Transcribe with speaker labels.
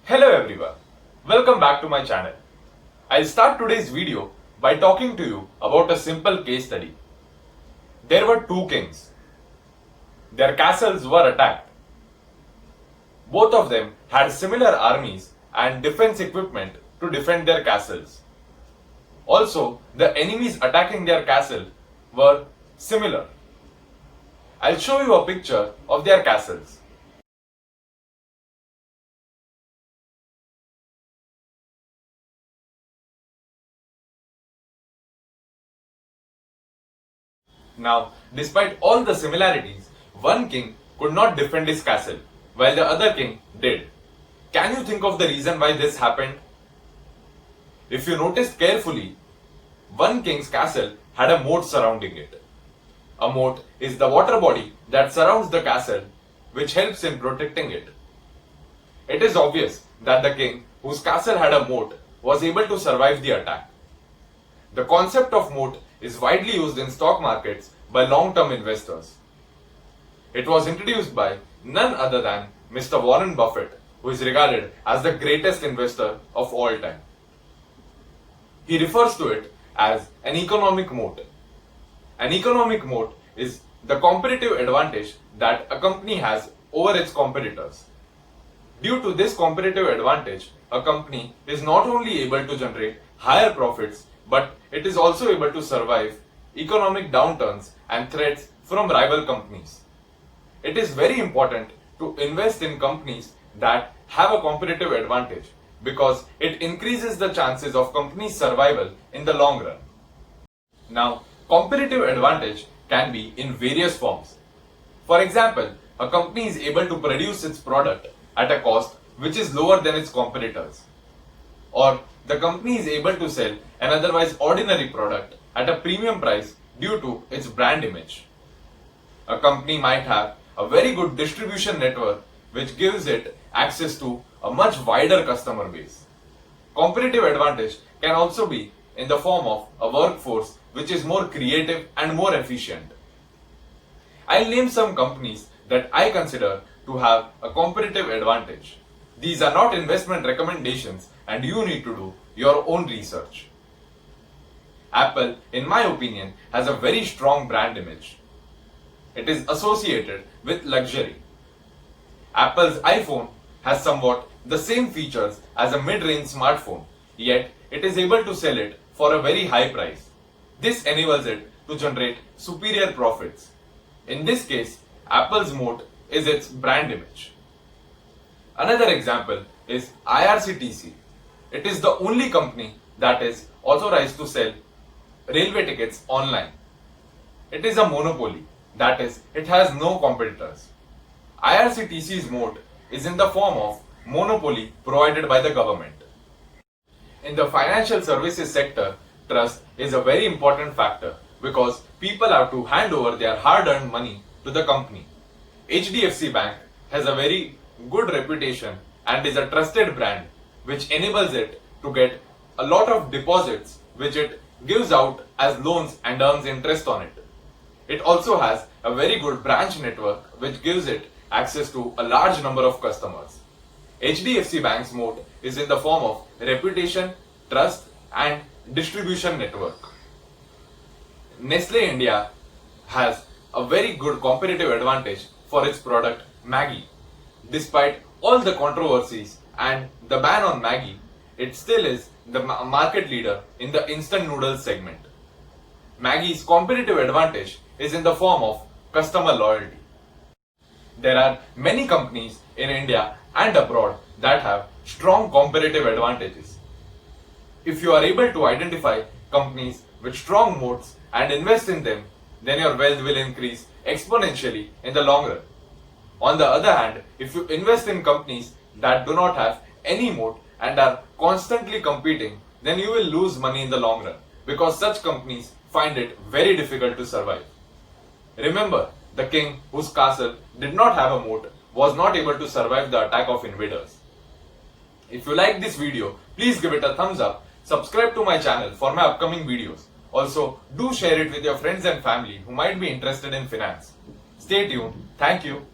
Speaker 1: Hello everyone, welcome back to my channel. I'll start today's video by talking to you about a simple case study. There were two kings. Their castles were attacked. Both of them had similar armies and defense equipment to defend their castles. Also, the enemies attacking their castle were similar. I'll show you a picture of their castles. Now, despite all the similarities, one king could not defend his castle, while the other king did. Can you think of the reason why this happened? If you noticed carefully, one king's castle had a moat surrounding it. A moat is the water body that surrounds the castle, which helps in protecting it. It is obvious that the king whose castle had a moat was able to survive the attack. The concept of moat is widely used in stock markets by long-term investors. It was introduced by none other than Mr. Warren Buffett, who is regarded as the greatest investor of all time. He refers to it as an economic moat. An economic moat is the competitive advantage that a company has over its competitors. Due to this competitive advantage, a company is not only able to generate higher profits, but it is also able to survive economic downturns and threats from rival companies. It is very important to invest in companies that have a competitive advantage because it increases the chances of companies' survival in the long run. Now, competitive advantage can be in various forms. For example, a company is able to produce its product at a cost which is lower than its competitors. Or the company is able to sell an otherwise ordinary product at a premium price due to its brand image. A company might have a very good distribution network which gives it access to a much wider customer base. Competitive advantage can also be in the form of a workforce which is more creative and more efficient. I'll name some companies that I consider to have a competitive advantage. These are not investment recommendations and you need to do your own research. Apple, in my opinion, has a very strong brand image. It is associated with luxury. Apple's iPhone has somewhat the same features as a mid-range smartphone, yet it is able to sell it for a very high price. This enables it to generate superior profits. In this case, Apple's moat is its brand image. Another example is IRCTC. It is the only company that is authorized to sell railway tickets online. It is a monopoly, that is, it has no competitors. IRCTC's moat is in the form of monopoly provided by the government. In the financial services sector, trust is a very important factor because people have to hand over their hard-earned money to the company. HDFC Bank has a very good reputation and is a trusted brand which enables it to get a lot of deposits which it gives out as loans and earns interest on it. It also has a very good branch network which gives it access to a large number of customers. HDFC Bank's moat is in the form of reputation, trust and distribution network. Nestle India has a very good competitive advantage for its product Maggi. Despite all the controversies and the ban on Maggi, it still is the market leader in the instant noodles segment. Maggi's competitive advantage is in the form of customer loyalty. There are many companies in India and abroad that have strong competitive advantages. If you are able to identify companies with strong moats and invest in them, then your wealth will increase exponentially in the long run. On the other hand, if you invest in companies that do not have any moat and are constantly competing, then you will lose money in the long run because such companies find it very difficult to survive. Remember, the king whose castle did not have a moat was not able to survive the attack of invaders. If you like this video, please give it a thumbs up, subscribe to my channel for my upcoming videos. Also, do share it with your friends and family who might be interested in finance. Stay tuned. Thank you.